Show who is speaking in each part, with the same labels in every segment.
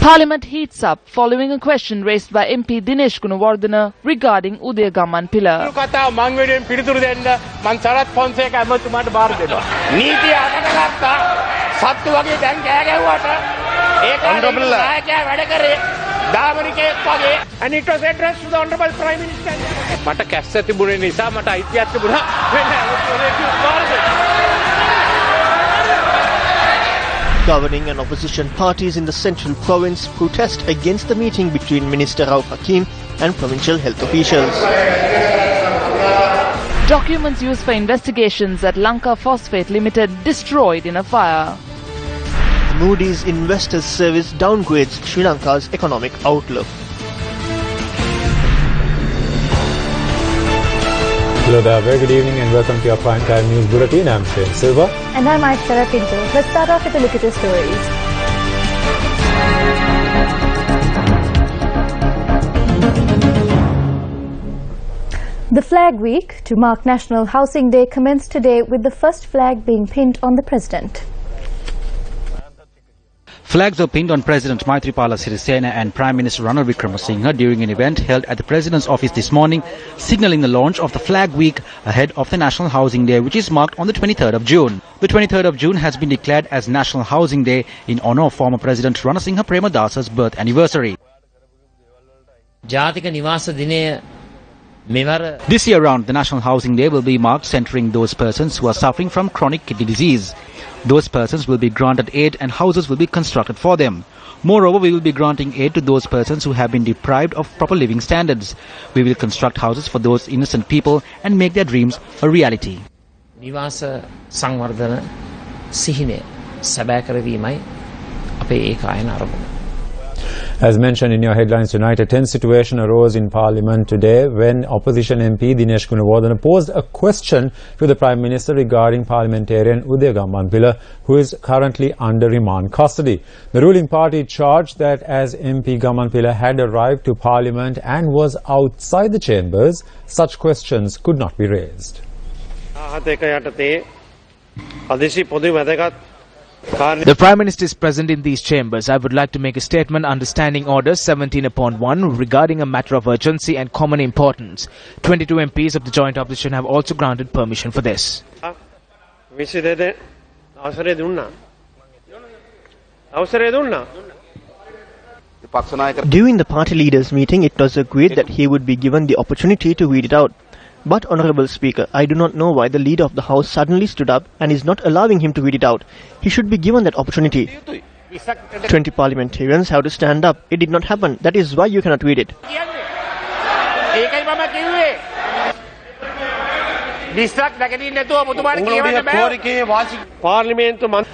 Speaker 1: Parliament heats up following a question raised by MP Dinesh Gunawardena regarding Udayagaman pillar.
Speaker 2: And it was addressed to the Honourable Prime Minister.
Speaker 3: Governing and opposition parties in the central province protest against the meeting between Minister Rauf Hakim and provincial health officials.
Speaker 1: Documents used for investigations at Lanka Phosphate Limited destroyed in a fire.
Speaker 3: Moodys Investors Service downgrades Sri Lanka's economic outlook.
Speaker 4: Hello there, very good evening and welcome to your Primetime News Bulletin. I'm Shane Silva.
Speaker 5: And I'm Aishara Pinto. Let's start off with a look at the stories. The Flag Week, to mark National Housing Day, commenced today with the first flag being pinned on the President.
Speaker 6: Flags were pinned on President Maithripala Sirisena and Prime Minister Ranil Wickremesinghe during an event held at the President's office this morning, signalling the launch of the Flag Week ahead of the National Housing Day, which is marked on the 23rd of June. The 23rd of June has been declared as National Housing Day in honour of former President Ranasinghe Premadasa's birth anniversary. This year round, the National Housing Day will be marked centering those persons who are suffering from chronic kidney disease. Those persons will be granted aid and houses will be constructed for them. Moreover, we will be granting aid to those persons who have been deprived of proper living standards. We will construct houses for those innocent people and make their dreams a reality.
Speaker 7: නිවාස සංවර්ධන සිහිනය සැබෑ කරවීමයි අපේ ඒකායන අරමුණ.
Speaker 4: As mentioned in your headlines tonight, a tense situation arose in Parliament today when opposition MP Dinesh Gunawardena posed a question to the Prime Minister regarding parliamentarian Udayagaman Pilla, who is currently under remand custody. The ruling party charged that as MP Gaman Pilla had arrived to Parliament and was outside the chambers, such questions could not be raised.
Speaker 8: The Prime Minister is present in these chambers. I would like to make a statement understanding Order 17/1 regarding a matter of urgency and common importance. 22 MPs of the joint opposition have also granted permission for this.
Speaker 3: During the party leaders' meeting, it was agreed that he would be given the opportunity to read it out. But, Honourable Speaker, I do not know why the Leader of the House suddenly stood up and is not allowing him to read it out. He should be given that opportunity. 20 parliamentarians have to stand up. It did not happen. That is why you cannot read it.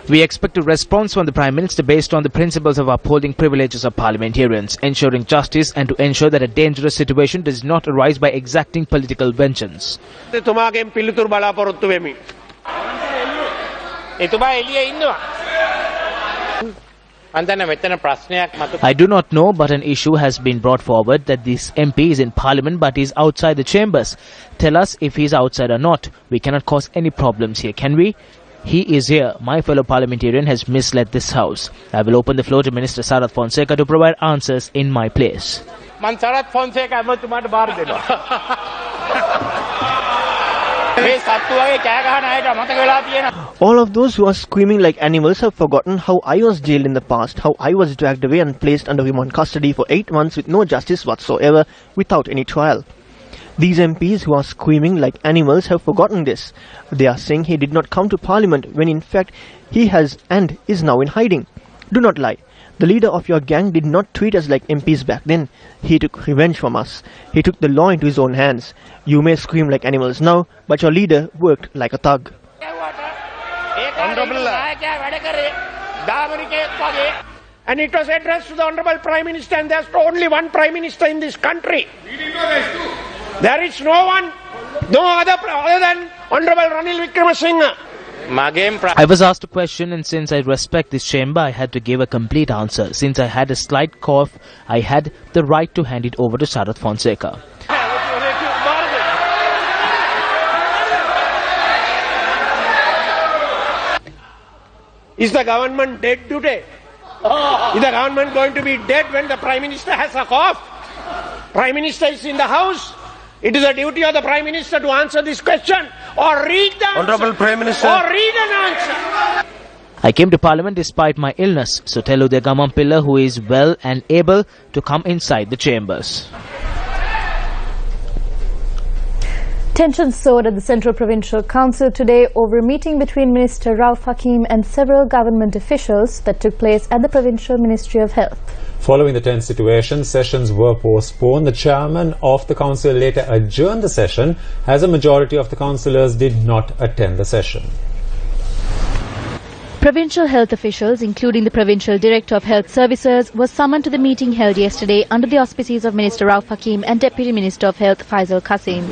Speaker 8: We expect a response from the Prime Minister based on the principles of upholding privileges of parliamentarians, ensuring justice and to ensure that a dangerous situation does not arise by exacting political vengeance. I do not know, but an issue has been brought forward that this MP is in Parliament but is outside the chambers. Tell us if he is outside or not. We cannot cause any problems here, can we? He is here. My fellow parliamentarian has misled this House. I will open the floor to Minister Sarath Fonseca to provide answers in my place.
Speaker 3: All of those who are screaming like animals have forgotten how I was jailed in the past, how I was dragged away and placed under remand custody for 8 months with no justice whatsoever, without any trial. These MPs who are screaming like animals have forgotten this. They are saying he did not come to Parliament when in fact he has and is now in hiding. Do not lie. The leader of your gang did not treat us like MPs back then. He took revenge from us. He took the law into his own hands. You may scream like animals now, but your leader worked like a thug.
Speaker 2: And it was addressed to the Honourable Prime Minister, and there's only one Prime Minister in this country. There is no one, no other than Honourable Ranil Wickremesinghe.
Speaker 8: I was asked a question, and since I respect this chamber, I had to give a complete answer. Since I had a slight cough, I had the right to hand it over to Sarath Fonseca.
Speaker 2: Is the government dead today? Is the government going to be dead when the Prime Minister has a cough? Prime Minister is in the House. It is a duty of the Prime Minister to answer this question or read the answer.
Speaker 9: Honourable Prime Minister.
Speaker 2: Or read an answer.
Speaker 8: I came to Parliament despite my illness, so tell Uday Gamampilla, who is well and able to come inside the chambers.
Speaker 5: Tensions soared at the Central Provincial Council today over a meeting between Minister Rauf Hakim and several government officials that took place at the Provincial Ministry of Health.
Speaker 4: Following the tense situation, sessions were postponed. The chairman of the council later adjourned the session as a majority of the councillors did not attend the session.
Speaker 5: Provincial health officials, including the Provincial Director of Health Services, were summoned to the meeting held yesterday under the auspices of Minister Rauf Hakim and Deputy Minister of Health Faisal Qasim.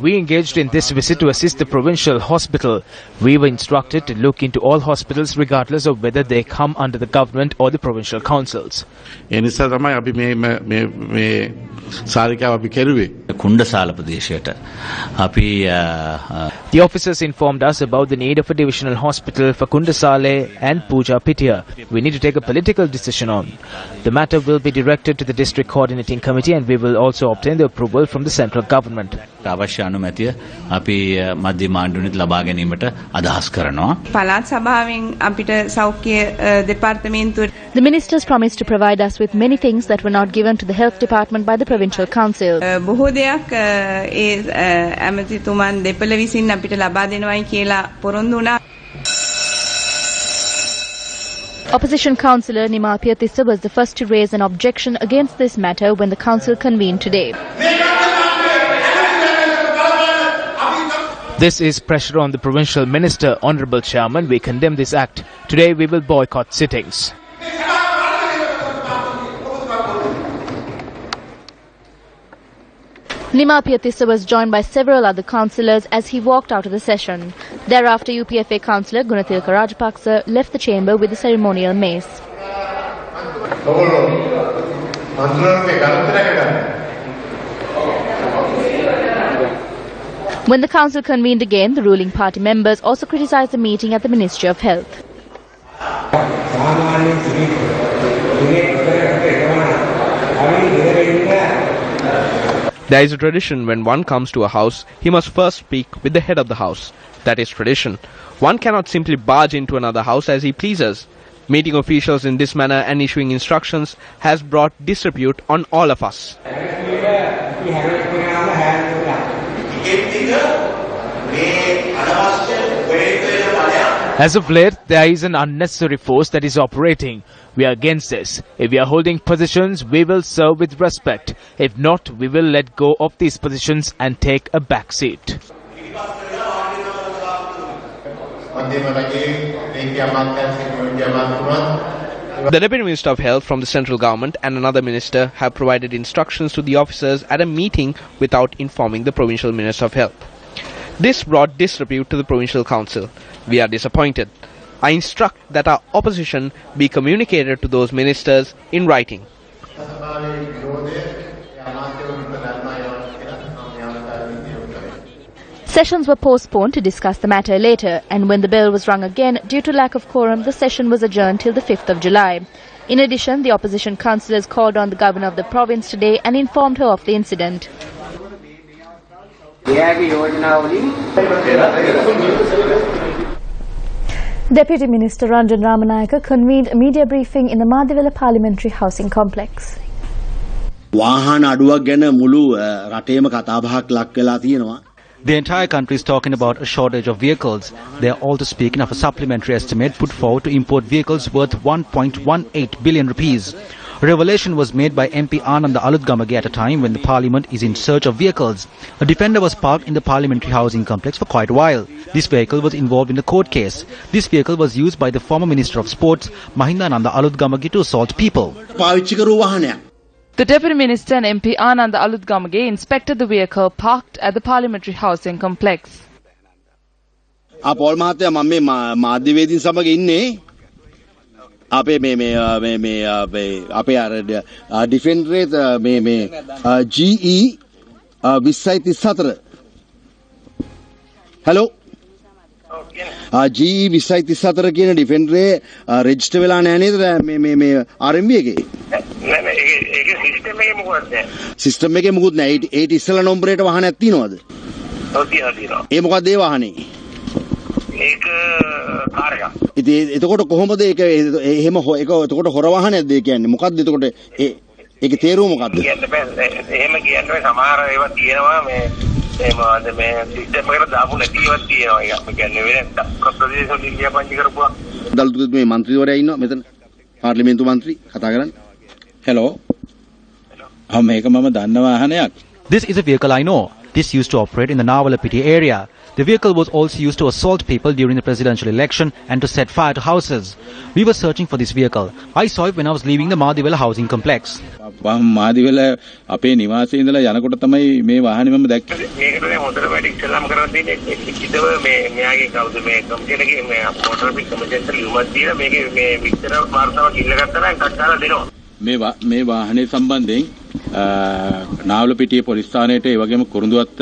Speaker 8: We engaged in this visit to assist the provincial hospital. We were instructed to look into all hospitals regardless of whether they come under the government or the provincial councils. The officers informed us about the need of a divisional hospital for Kundasale and Puja Pitya. We need to take a political decision on. The matter will be directed to the district coordinating committee and we will also obtain the approval from the central government.
Speaker 10: The
Speaker 5: ministers promised to provide us with many things that were not given to the health department by the provincial council. Opposition councillor Nima Piyatissa was the first to raise an objection against this matter when the council convened today.
Speaker 8: This is pressure on the provincial minister. Honourable Chairman, we condemn this act. Today we will boycott sittings.
Speaker 5: Nima Piyatissa was joined by several other councillors as he walked out of the session. Thereafter, UPFA councillor Gunathilaka Rajapaksa left the chamber with the ceremonial mace. When the council convened again, the ruling party members also criticised the meeting at the Ministry of Health.
Speaker 11: There is a tradition when one comes to a house, he must first speak with the head of the house. That is tradition. One cannot simply barge into another house as he pleases. Meeting officials in this manner and issuing instructions has brought disrepute on all of us.
Speaker 8: As of late, there is an unnecessary force that is operating. We are against this. If we are holding positions, we will serve with respect. If not, we will let go of these positions and take a back seat.
Speaker 11: The Deputy Minister of Health from the central government and another minister have provided instructions to the officers at a meeting without informing the Provincial Minister of Health. This brought disrepute to the Provincial Council. We are disappointed. I instruct that our opposition be communicated to those ministers in writing.
Speaker 5: Sessions were postponed to discuss the matter later, and when the bell was rung again, due to lack of quorum, the session was adjourned till the 5th of July. In addition, the opposition councillors called on the governor of the province today and informed her of the incident. Deputy Minister Ranjan Ramanayaka convened a media briefing in the Madivela Parliamentary Housing Complex.
Speaker 6: The entire country is talking about a shortage of vehicles. They are also speaking of a supplementary estimate put forward to import vehicles worth 1.18 billion rupees. A revelation was made by MP Ananda Alutgamage at a time when the parliament is in search of vehicles. A Defender was parked in the parliamentary housing complex for quite a while. This vehicle was involved in the court case. This vehicle was used by the former Minister of Sports, Mahindananda Alutgamage, to assault people.
Speaker 1: The Deputy Minister and MP Ananda Alutgamage inspected the vehicle parked at the parliamentary housing complex.
Speaker 12: Hello.
Speaker 9: GE 2034 කියන ඩිෆෙන්ඩරේ register වෙලා නැහැ නේද මේ RMB එකේ?
Speaker 10: නෑ ඒකේ system එකේ මොකක්ද නැහැ.
Speaker 9: සිස්ටම් එකේ මොකුත් නැහැ. ඒට ඉස්සලා නම්බරේට वाहනයක් තියෙනවද?
Speaker 10: ඔව් තියෙනවා.
Speaker 9: ඒ මොකක්ද ඒ वाहනේ?
Speaker 10: ඒක කාර් එකක්.
Speaker 9: ඉතින් එතකොට කොහොමද ඒක එහෙම ඒක එතකොට හොර वाहනයක්ද ඒ කියන්නේ? මොකක්ද එතකොට ඒකේ තේරුම මොකක්ද?
Speaker 10: එහෙම කියන්නේ සමහර ඒවා තියෙනවා මේ මොකද මේ සිස්ටම් එකට දාපු නැති ඒවා තියෙනවා. ඒක අපි කියන්නේ වෙන ප්‍රදේශ වලින් ලියපන්ති කරපුවා.
Speaker 9: දලතුත් මේ മന്ത്രിවරයා ඉන්නවා මෙතන. පාර්ලිමේන්තු മന്ത്രി කතා කරන්නේ.
Speaker 12: Hello. මේක මම දන්න වාහනයක්.
Speaker 6: This is a vehicle I know. This used to operate in the Navalapiti area. The vehicle was also used to assault people during the presidential election and to set fire to houses. We were searching for this vehicle. I saw it when I was leaving the Madivela housing complex.
Speaker 12: මාදිවල අපේ නිවාසයේ ඉඳලා යනකොට තමයි මේ වාහනේ මම දැක්කේ.
Speaker 10: මේකට හොඳට වැඩි ඉස්සලම කරලා තියෙන්නේ ඉතිව මේ මෙයාගේ කවුද මේ කම්පියුටර් එකේ මේ මොටර් පිට කමෙන්ටර් ලියුමක් දීලා මේකේ මේ විස්තර වාර්තාවක් ඉල්ලගත්තා නම් එකක් දාලා දෙනවා.
Speaker 12: මේ වාහනේ සම්බන්ධයෙන් නාවලපිටිය පොලිස් ස්ථානයට ඒ වගේම කුරුඳුවත්ත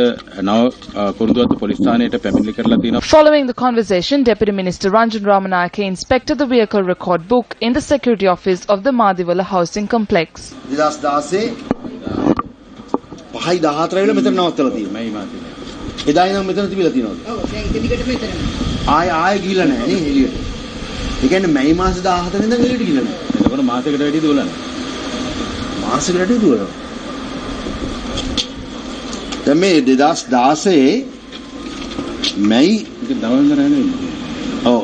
Speaker 12: පොලිස් ස්ථානයට පැමිණිලි කරලා තියෙනවා.
Speaker 1: Following the conversation, Deputy Minister Ranjan Ramanayake inspected the vehicle record book in the security office of the Madiwala housing complex.
Speaker 9: 2016 5යි 14 වෙල මෙතන නවත්තලා තියෙනවා.
Speaker 12: මේ මාසේ.
Speaker 9: එදා ඉඳන් මෙතන තිබිලා තියෙනවද? ඔව් දැන් ඒක දිගට මෙතන. ආයෙ ගිහිල්ලා නැහැ නේ එළියට. ඒ කියන්නේ මේ මාසේ 14 ඉඳන් එළියට ගිහිල්ලා නැහැ.
Speaker 12: එතකොට මාසෙකට වැඩි දුවලා නැහැ.
Speaker 9: මාසෙකට වැඩි දුවලා. දැන් මේ 2016 මැයි
Speaker 12: දවල්ද නැහැ.
Speaker 9: ඔව්.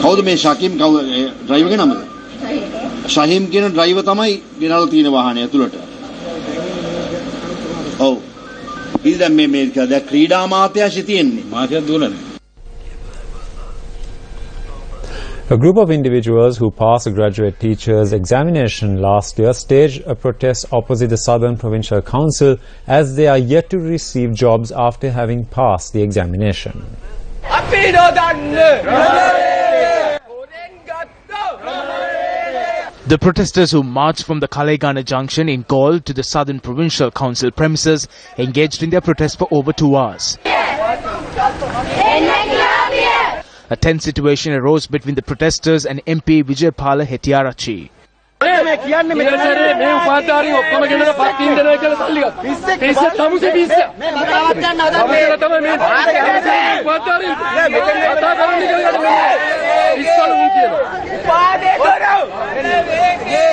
Speaker 9: කවුද මේ ශකීම් කවුද ඩ්‍රයිවර්ගේ නමද? ශහීම් කියන ඩ්‍රයිවර් තමයි ගෙනල්ලා තියෙන වාහනේ ඇතුළට. ඔව්. ඉතින් දැන් මේ දැන් ක්‍රීඩා මාත්‍යාංශය තියෙන්නේ.
Speaker 12: මාසයක් දුවලා නැහැ.
Speaker 4: A group of individuals who passed a graduate teacher's examination last year staged a protest opposite the Southern Provincial Council as they are yet to receive jobs after having passed the examination.
Speaker 8: The protesters who marched from the Kalaigana junction in Galle to the Southern Provincial Council premises engaged in their protest for over 2 hours. A tense situation arose between the protesters and MP Vijaypala Hettiarachchi.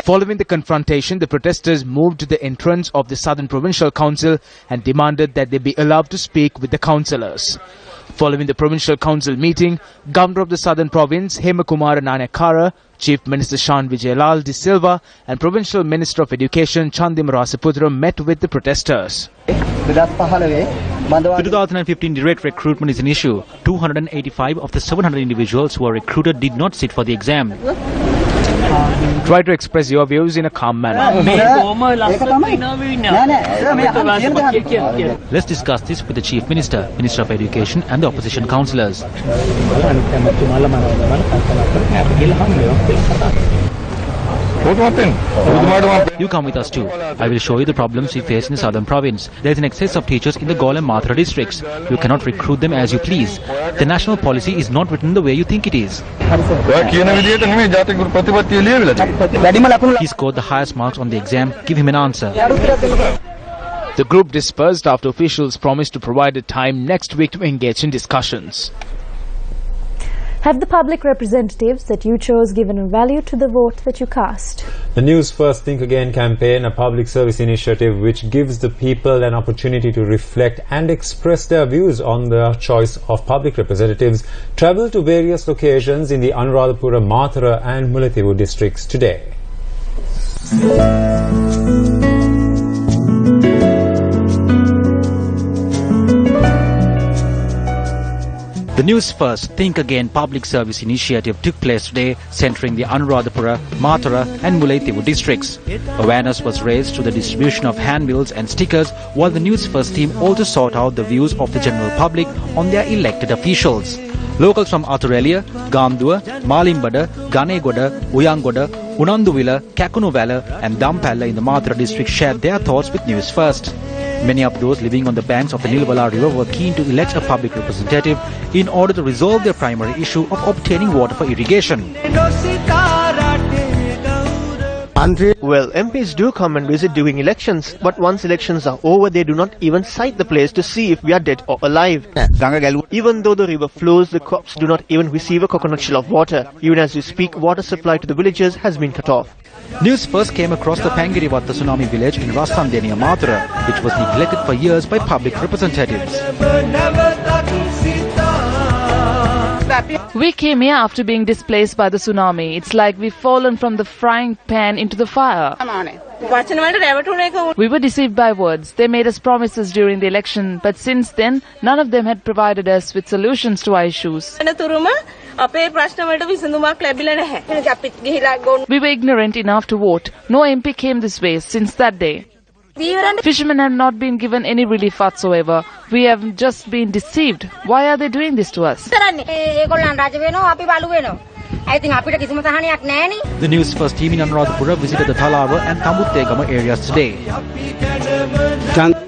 Speaker 8: Following the confrontation, the protesters moved to the entrance of the Southern Provincial Council and demanded that they be allowed to speak with the councillors. Following the Provincial Council meeting, Governor of the Southern Province Hemakumara Nanakara, Chief Minister Shan Vijayalal De Silva and Provincial Minister of Education Chandim Rasaputra met with the protesters. The 2015 direct recruitment is an issue. 285 of the 700 individuals who were recruited did not sit for the exam. Try to express your views in a calm manner. Let's discuss this with the Chief Minister, Minister of Education and the opposition councillors. You come with us too. I will show you the problems we face in the southern province. There is an excess of teachers in the Galle and Mathura districts. You cannot recruit them as you please. The national policy is not written the way you think it is. He scored the highest marks on the exam. Give him an answer. The group dispersed after officials promised to provide a time next week to engage in discussions.
Speaker 13: Have the public representatives that you chose given a value to the vote that you cast?
Speaker 4: The News First Think Again campaign, a public service initiative which gives the people an opportunity to reflect and express their views on their choice of public representatives, travelled to various locations in the Anuradhapura, Mathura and Mullaitivu districts today.
Speaker 6: The News First Think Again public service initiative took place today, centering the Anuradhapura, Mathura and Mullaitivu districts. Awareness was raised through the distribution of handbills and stickers, while the News First team also sought out the views of the general public on their elected officials. Locals from Athurelia, Gamduwa, Malimbada, Ganegoda, Uyangoda, Unanduwila, Kakunuwala and Dampalla in the Mathura district shared their thoughts with News First. Many of those living on the banks of the Nilwala River were keen to elect a public representative in order to resolve their primary issue of obtaining water for irrigation.
Speaker 3: Well, MPs do come and visit during elections, but once elections are over, they do not even sight the place to see if we are dead or alive. Even though the river flows, the crops do not even receive a coconut shell of water. Even as we speak, water supply to the villagers has been cut off.
Speaker 6: News first came across the Pangirivatta tsunami village in Rassandeniya Mathura, which was neglected for years by public representatives.
Speaker 1: We came here after being displaced by the tsunami. It's like we've fallen from the frying pan into the fire. We were deceived by words. They made us promises during the election, but since then, none of them had provided us with solutions to our issues. We were ignorant enough to vote. No MP came this way since that day. Fishermen have not been given any relief whatsoever. We have just been deceived. Why are they doing this to us?
Speaker 6: The News First team in Anuradhapura visited the Thalava and Tambuttegama areas today.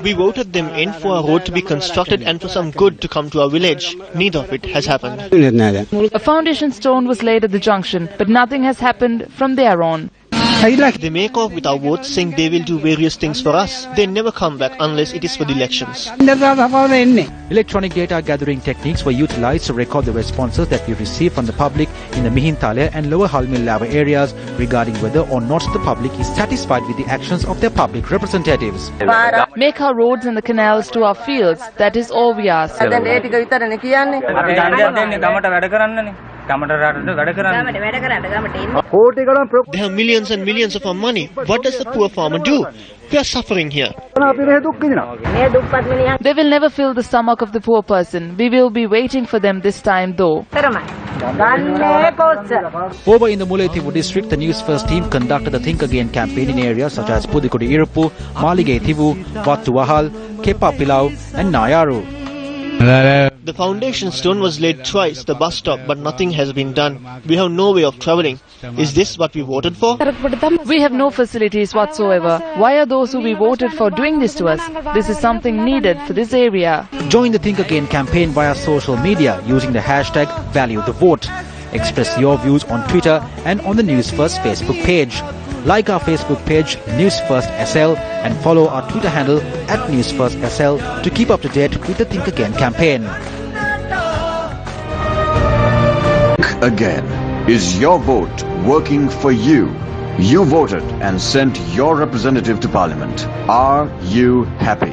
Speaker 3: We voted them in for a road to be constructed and for some good to come to our village. Neither of it has happened.
Speaker 1: A foundation stone was laid at the junction, but nothing has happened from there on.
Speaker 3: They make off with our votes saying they will do various things for us. They never come back unless it is for the elections.
Speaker 6: Electronic data gathering techniques were utilized to record the responses that we received from the public in the Mihintale and Lower Halmil Lava areas regarding whether or not the public is satisfied with the actions of their public representatives.
Speaker 1: Make our roads and the canals to our fields. That is all we ask.
Speaker 3: They have millions and millions of our money. What does the poor farmer do? We are suffering here.
Speaker 1: They will never fill the stomach of the poor person. We will be waiting for them this time though.
Speaker 6: Over in the Mullaitivu district, the News First team conducted the Think Again campaign in areas such as Pudikudi Iruppu, Malige Thivu, Vattu Wahal, Kepa Pilau and Nayaru.
Speaker 3: The foundation stone was laid twice, the bus stop, but nothing has been done. We have no way of travelling. Is this what we voted for?
Speaker 1: We have no facilities whatsoever. Why are those who we voted for doing this to us? This is something needed for this area.
Speaker 6: Join the Think Again campaign via social media using the hashtag #ValueTheVote. Express your views on Twitter and on the News First Facebook page. Like our Facebook page, News First SL, and follow our Twitter handle @NewsFirstSL to keep up to date with the Think Again campaign.
Speaker 14: Think Again. Is your vote working for you? You voted and sent your representative to Parliament. Are you happy?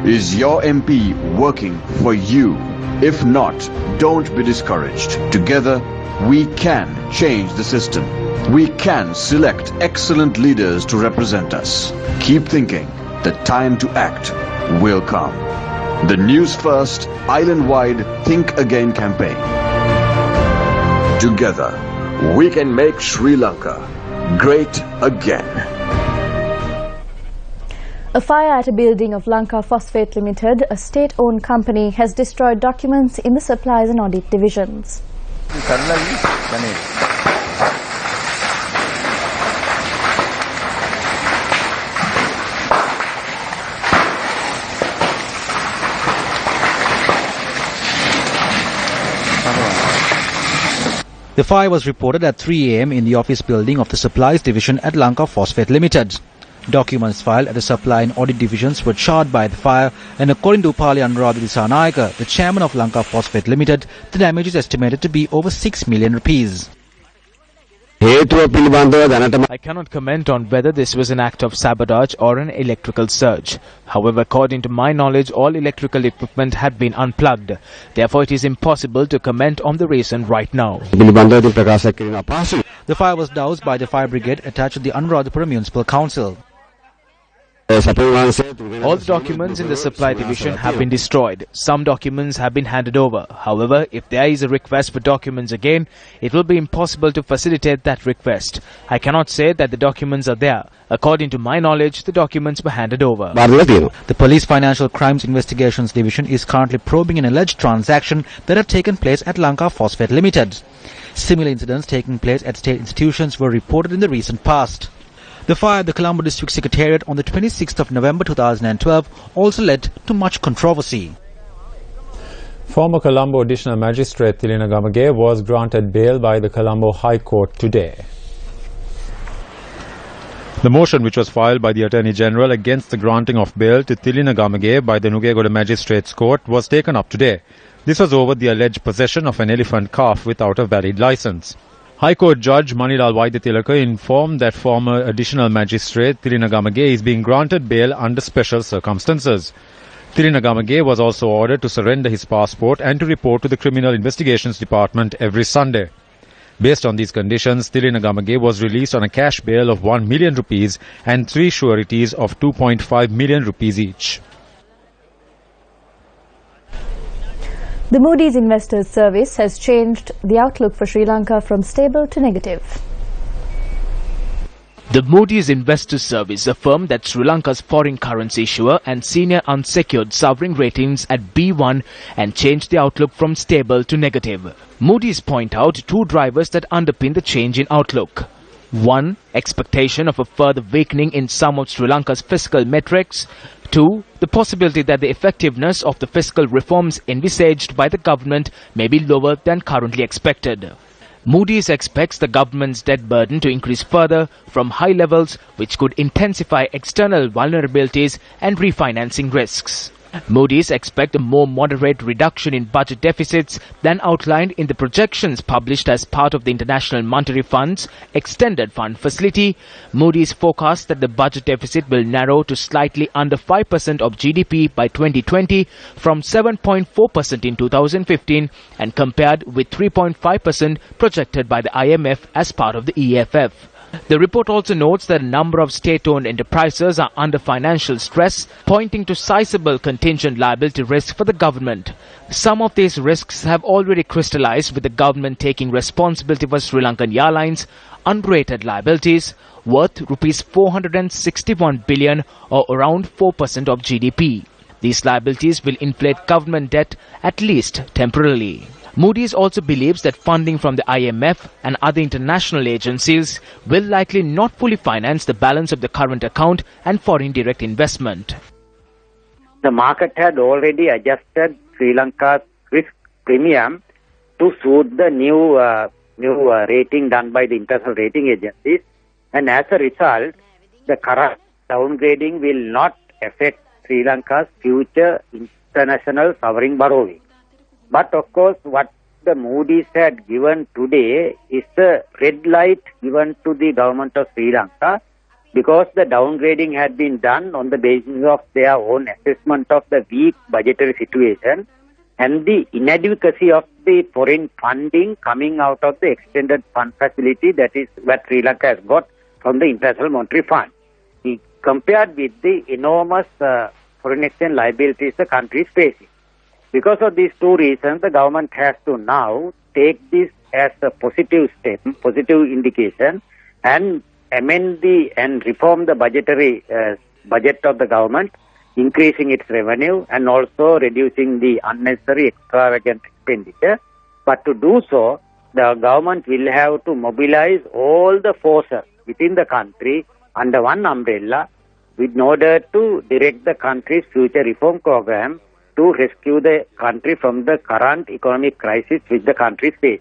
Speaker 14: Is your MP working for you? If not, don't be discouraged. Together, we can change the system. We can select excellent leaders to represent us. Keep thinking. The time to act will come. The News First island-wide Think Again campaign. Together, we can make Sri Lanka great again.
Speaker 13: A fire at a building of Lanka Phosphate Limited, a state-owned company, has destroyed documents in the supplies and audit divisions.
Speaker 6: The fire was reported at 3 a.m. in the office building of the Supplies Division at Lanka Phosphate Limited. Documents filed at the Supply and Audit Divisions were charred by the fire, and according to Upali Anuradha Disanayaka, the chairman of Lanka Phosphate Limited, the damage is estimated to be over 6 million rupees.
Speaker 8: I cannot comment on whether this was an act of sabotage or an electrical surge. However, according to my knowledge, all electrical equipment had been unplugged. Therefore, it is impossible to comment on the reason right now.
Speaker 6: The fire was doused by the fire brigade attached to the Anuradhapura Municipal Council.
Speaker 8: All the documents in the supply division have been destroyed. Some documents have been handed over. However, if there is a request for documents again, it will be impossible to facilitate that request. I cannot say that the documents are there. According to my knowledge, the documents were handed over.
Speaker 6: The Police Financial Crimes Investigations Division is currently probing an alleged transaction that had taken place at Lanka Phosphate Limited. Similar incidents taking place at state institutions were reported in the recent past. The fire at the Colombo District Secretariat on the 26th of November 2012 also led to much controversy.
Speaker 4: Former Colombo Additional Magistrate Thilina Gamage was granted bail by the Colombo High Court today. The motion, which was filed by the Attorney General against the granting of bail to Thilina Gamage by the Nugegoda Magistrates Court, was taken up today. This was over the alleged possession of an elephant calf without a valid license. High Court Judge Manilal Vaidyatilaka informed that former Additional Magistrate Thilina Gamage is being granted bail under special circumstances. Thilina Gamage was also ordered to surrender his passport and to report to the Criminal Investigations Department every Sunday. Based on these conditions, Thilina Gamage was released on a cash bail of 1 million rupees and 3 sureties of 2.5 million rupees each.
Speaker 13: The Moodys Investors Service has changed the outlook for Sri Lanka from stable to negative.
Speaker 8: The Moodys Investors Service affirmed that Sri Lanka's foreign currency issuer and senior unsecured sovereign ratings at B1 and changed the outlook from stable to negative. Moodys point out two drivers that underpin the change in outlook. 1. Expectation of a further weakening in some of Sri Lanka's fiscal metrics. 2. The possibility that the effectiveness of the fiscal reforms envisaged by the government may be lower than currently expected. Moodys expects the government's debt burden to increase further from high levels, which could intensify external vulnerabilities and refinancing risks. Moodys expect a more moderate reduction in budget deficits than outlined in the projections published as part of the International Monetary Fund's Extended Fund Facility. Moodys forecast that the budget deficit will narrow to slightly under 5% of GDP by 2020 from 7.4% in 2015 and compared with 3.5% projected by the IMF as part of the EFF. The report also notes that a number of state-owned enterprises are under financial stress, pointing to sizable contingent liability risk for the government. Some of these risks have already crystallized, with the government taking responsibility for Sri Lankan Airlines unrated liabilities worth Rs 461 billion or around 4% of GDP. These liabilities will inflate government debt at least temporarily. Moodys also believes that funding from the IMF and other international agencies will likely not fully finance the balance of the current account and foreign direct investment.
Speaker 15: The market had already adjusted Sri Lanka's risk premium to suit the new rating done by the international rating agencies, and as a result, the current downgrading will not affect Sri Lanka's future international sovereign borrowing. But of course, what the Moodys had given today is a red light given to the government of Sri Lanka, because the downgrading had been done on the basis of their own assessment of the weak budgetary situation and the inadequacy of the foreign funding coming out of the extended fund facility, that is what Sri Lanka has got from the International Monetary Fund. He compared with the enormous foreign exchange liabilities the country is facing. Because of these two reasons, the government has to now take this as a positive step, positive indication, and amend and reform the budgetary budget of the government, increasing its revenue and also reducing the unnecessary extravagant expenditure. But to do so, the government will have to mobilize all the forces within the country under one umbrella in order to direct the country's future reform program to rescue the country from the current economic crisis which the country faces.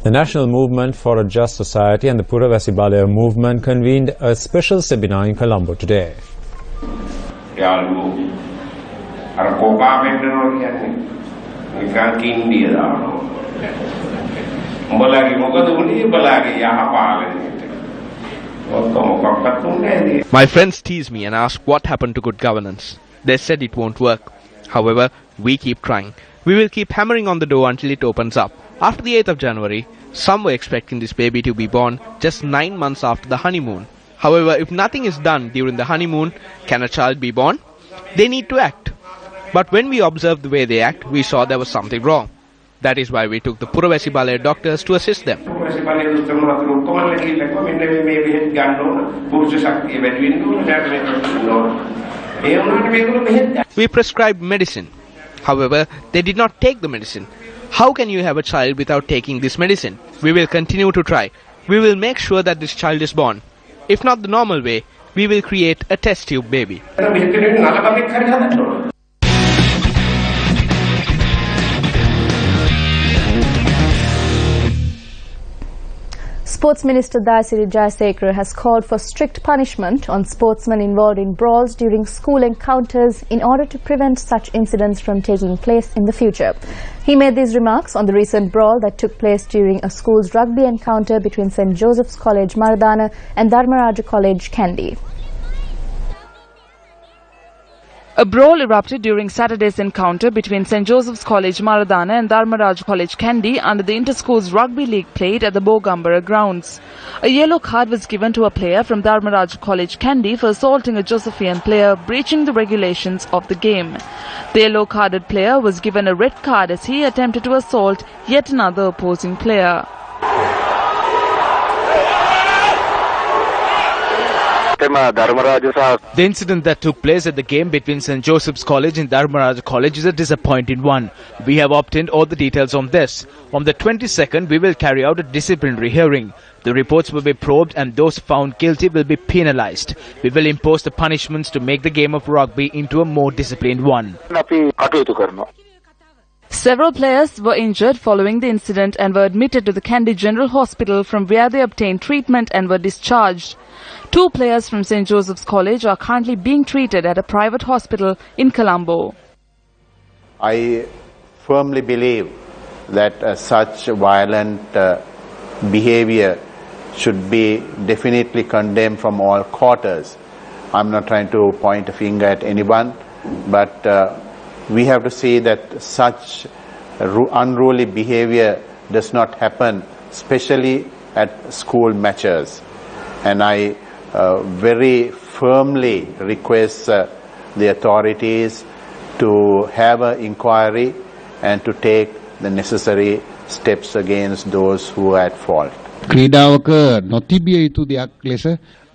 Speaker 4: The National Movement for a Just Society and the Puravasi Balaya movement convened a special seminar in Colombo today.
Speaker 11: My friends tease me and ask what happened to good governance. They said it won't work. However, we keep trying. We will keep hammering on the door until it opens up. After the 8th of January, some were expecting this baby to be born just 9 months after the honeymoon. However, if nothing is done during the honeymoon, can a child be born? They need to act. But when we observed the way they act, we saw there was something wrong. That is why we took the Puravasi Balaya doctors to assist them. We prescribed medicine. However, they did not take the medicine. How can you have a child without taking this medicine? We will continue to try. we will make sure that this child is born. If not the normal way, we will create a test tube baby.
Speaker 13: Sports Minister Sri Lanka has called for strict punishment on sportsmen involved in brawls during school encounters in order to prevent such incidents from taking place in the future. He made these remarks on the recent brawl that took place during a school's rugby encounter between St. Joseph's College Maradana and Dharmaraja College Kandy.
Speaker 1: A brawl erupted during Saturday's encounter between St. Joseph's College Maradana and Dharmaraj College Kandy under the Inter-Schools Rugby League played at the Bogambara grounds. A yellow card was given to a player from Dharmaraj College Kandy for assaulting a Josephian player, breaching the regulations of the game. The yellow-carded player was given a red card as he attempted to assault yet another opposing player.
Speaker 16: The incident that took place at the game between St. Joseph's College and Dharmaraja College is a disappointing one. We have obtained all the details on this. On the 22nd, we will carry out a disciplinary hearing. The reports will be probed and those found guilty will be penalized. We will impose the punishments to make the game of rugby into a more disciplined one.
Speaker 1: Several players were injured following the incident and were admitted to the Kandy General Hospital, from where they obtained treatment and were discharged. 2 players from St. Joseph's College are currently being treated at a private hospital in Colombo.
Speaker 17: I firmly believe that such violent behavior should be definitely condemned from all quarters. I'm not trying to point a finger at anyone, but we have to see that such unruly behavior does not happen, especially at school matches. And I very firmly request the authorities to have an inquiry and to take the necessary steps against those who are at fault.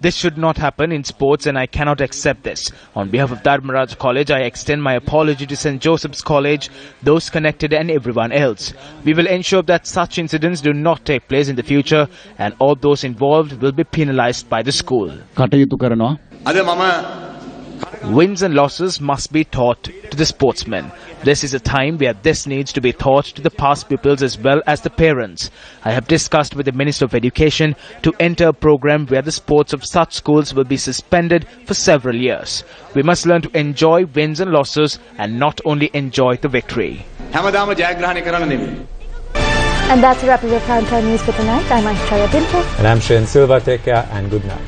Speaker 16: This should not happen in sports and I cannot accept this. On behalf of Dharmaraj College, I extend my apology to St. Joseph's College, those connected and everyone else. We will ensure that such incidents do not take place in the future and all those involved will be penalized by the school. Wins and losses must be taught to the sportsmen. This is a time where this needs to be taught to the past pupils as well as the parents. I have discussed with the Minister of Education to enter a program where the sports of such schools will be suspended for several years. We must learn to enjoy wins and losses and not only enjoy the victory.
Speaker 13: And that's a wrap of your primetime news for tonight. I'm Aishwarya Pinto.
Speaker 4: And I'm Shane Silva. Take care and good night.